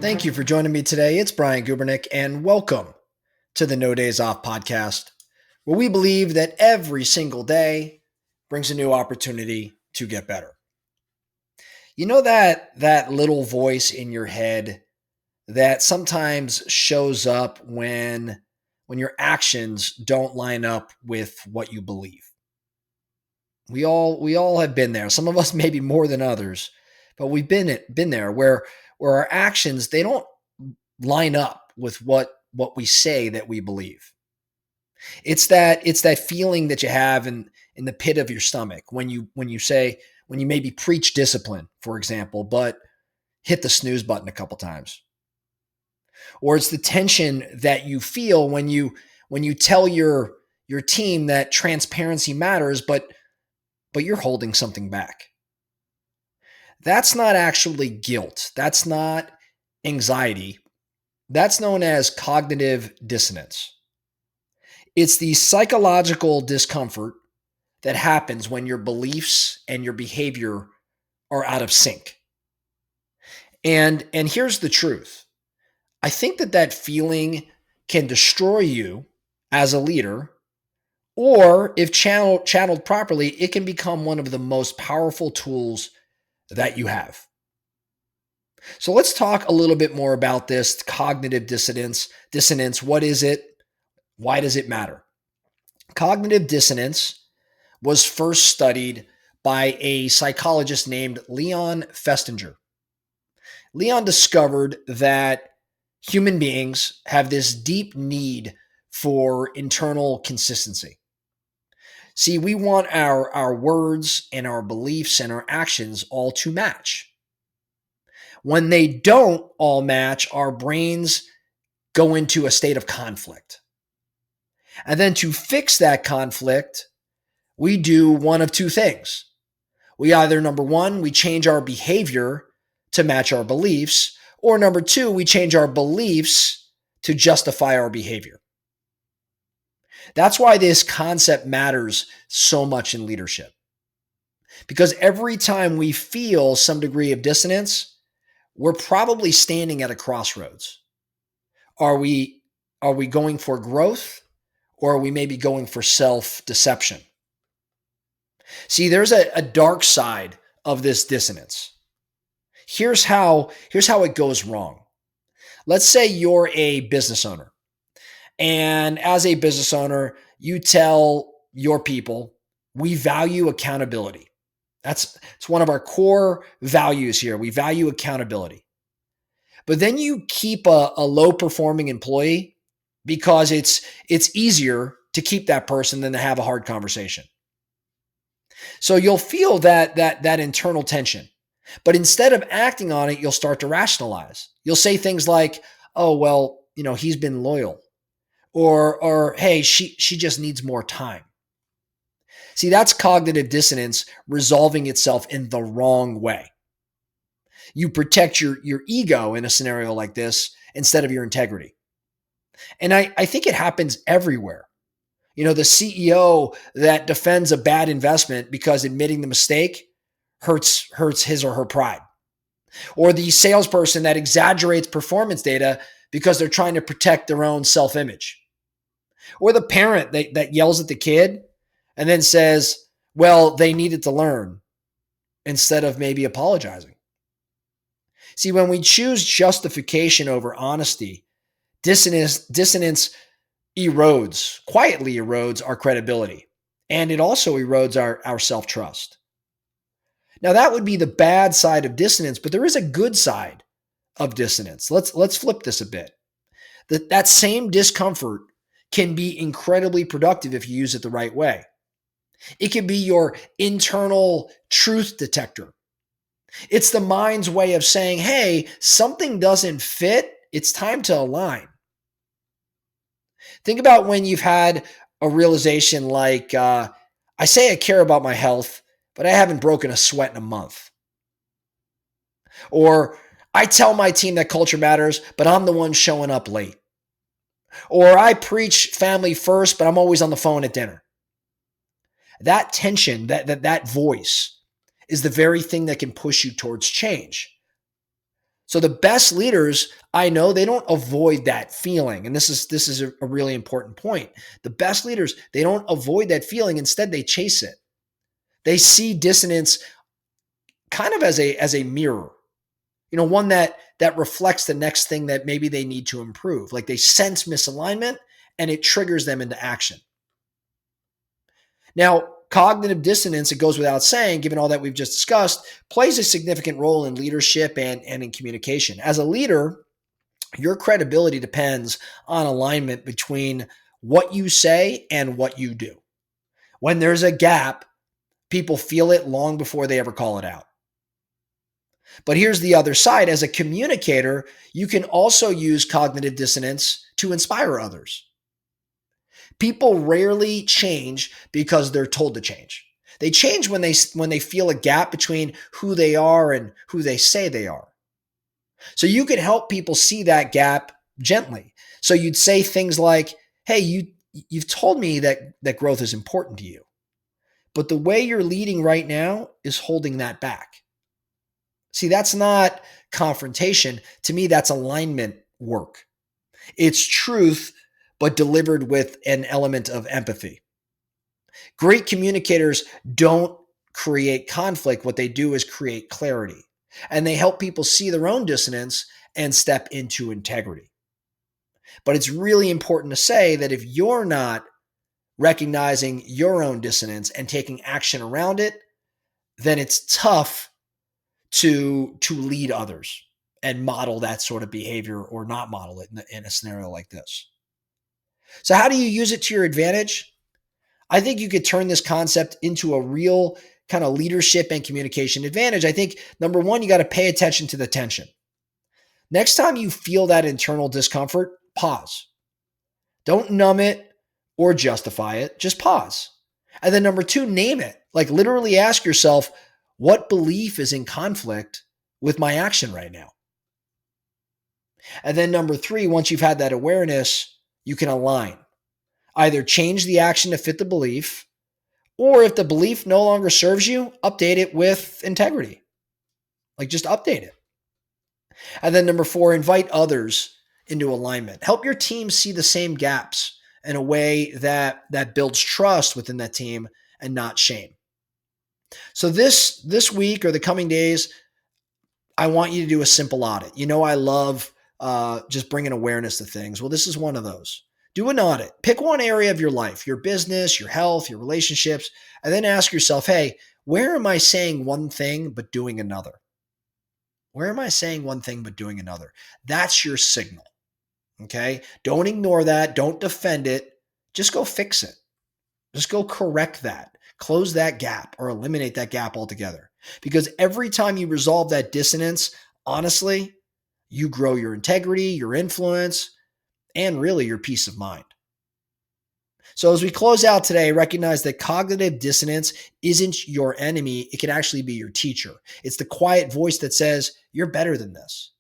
Thank you for joining me today. It's Brian Gubernick, and welcome to the No Days Off podcast, where we believe that every single day brings a new opportunity to get better. You know that little voice in your head that sometimes shows up when your actions don't line up with what you believe. We all have been there. Some of us maybe more than others, but we've been there where our actions, they don't line up with what we say that we believe. It's that feeling that you have in the pit of your stomach when you maybe preach discipline, for example, but hit the snooze button a couple times. Or it's the tension that you feel when you tell your team that transparency matters, but you're holding something back. That's not actually guilt. That's not anxiety. That's known as cognitive dissonance. It's the psychological discomfort that happens when your beliefs and your behavior are out of sync. And here's the truth. I think that feeling can destroy you as a leader, or if channeled properly, it can become one of the most powerful tools that you have. So let's talk a little bit more about this cognitive dissonance. Dissonance, what is it? Why does it matter? Cognitive dissonance was first studied by a psychologist named Leon Festinger. Leon discovered that human beings have this deep need for internal consistency. See, we want our words and our beliefs and our actions all to match. When they don't all match, our brains go into a state of conflict. And then to fix that conflict, we do one of two things. We either, number one, we change our behavior to match our beliefs, or number two, we change our beliefs to justify our behavior. That's why this concept matters so much in leadership. Because every time we feel some degree of dissonance, we're probably standing at a crossroads. Are we going for growth, or are we maybe going for self-deception? See, there's a dark side of this dissonance. Here's how it goes wrong. Let's say you're a business owner. And as a business owner, you tell your people, we value accountability. It's one of our core values here. We value accountability. But then you keep a low performing employee because it's easier to keep that person than to have a hard conversation. So you'll feel that internal tension. But instead of acting on it, you'll start to rationalize. You'll say things like, "Oh, well, he's been loyal." Or "Hey, she just needs more time." See, that's cognitive dissonance resolving itself in the wrong way. You protect your ego in a scenario like this instead of your integrity. And I think it happens everywhere. The CEO that defends a bad investment because admitting the mistake hurts his or her pride. Or the salesperson that exaggerates performance data because they're trying to protect their own self-image. Or the parent that yells at the kid and then says, well, they needed to learn, instead of maybe apologizing. See, when we choose justification over honesty, dissonance quietly erodes our credibility, and it also erodes our self-trust. Now, that would be the bad side of dissonance, but there is a good side of dissonance. Let's flip this a bit. That same discomfort can be incredibly productive if you use it the right way. It can be your internal truth detector. It's the mind's way of saying, hey, something doesn't fit. It's time to align. Think about when you've had a realization like, I say I care about my health, but I haven't broken a sweat in a month. Or I tell my team that culture matters, but I'm the one showing up late. Or I preach family first, but I'm always on the phone at dinner. That tension, that voice is the very thing that can push you towards change. So the best leaders I know, they don't avoid that feeling. And this is a really important point. The best leaders, they don't avoid that feeling. Instead, they chase it. They see dissonance kind of as a mirror, one that reflects the next thing that maybe they need to improve. Like they sense misalignment and it triggers them into action. Now, cognitive dissonance, it goes without saying, given all that we've just discussed, plays a significant role in leadership and in communication. As a leader, your credibility depends on alignment between what you say and what you do. When there's a gap, people feel it long before they ever call it out. But here's the other side. As a communicator, you can also use cognitive dissonance to inspire others. People rarely change because they're told to change. They change when they feel a gap between who they are and who they say they are. So you can help people see that gap gently. So you'd say things like, hey, you've told me that growth is important to you, but the way you're leading right now is holding that back. See, that's not confrontation. To me, that's alignment work. It's truth, but delivered with an element of empathy. Great communicators don't create conflict. What they do is create clarity. And they help people see their own dissonance and step into integrity. But it's really important to say that if you're not recognizing your own dissonance and taking action around it, then it's tough to lead others and model that sort of behavior or not model it in a scenario like this. So how do you use it to your advantage? I think you could turn this concept into a real kind of leadership and communication advantage. I think number one, you got to pay attention to the tension. Next time you feel that internal discomfort, pause. Don't numb it or justify it. Just pause. And then number two, name it. Like literally ask yourself, what belief is in conflict with my action right now? And then number three, once you've had that awareness, you can align. Either change the action to fit the belief, or if the belief no longer serves you, update it with integrity. Like just update it. And then number four, invite others into alignment. Help your team see the same gaps in a way that builds trust within that team and not shame. So this week or the coming days, I want you to do a simple audit. I love just bringing awareness to things. Well, this is one of those. Do an audit. Pick one area of your life, your business, your health, your relationships, and then ask yourself, hey, where am I saying one thing but doing another? Where am I saying one thing but doing another? That's your signal, okay? Don't ignore that. Don't defend it. Just go fix it. Just go correct that. Close that gap or eliminate that gap altogether. Because every time you resolve that dissonance, honestly, you grow your integrity, your influence, and really your peace of mind. So as we close out today, recognize that cognitive dissonance isn't your enemy. It can actually be your teacher. It's the quiet voice that says, you're better than this.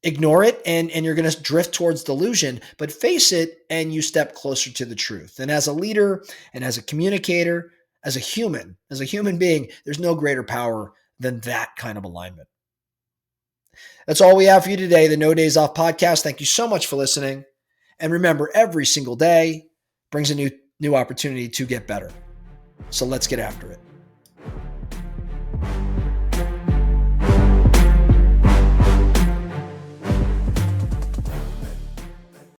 Ignore it and you're going to drift towards delusion, but face it and you step closer to the truth. And as a leader and as a communicator, as a human being, there's no greater power than that kind of alignment. That's all we have for you today, the No Days Off podcast. Thank you so much for listening. And remember, every single day brings a new opportunity to get better. So let's get after it.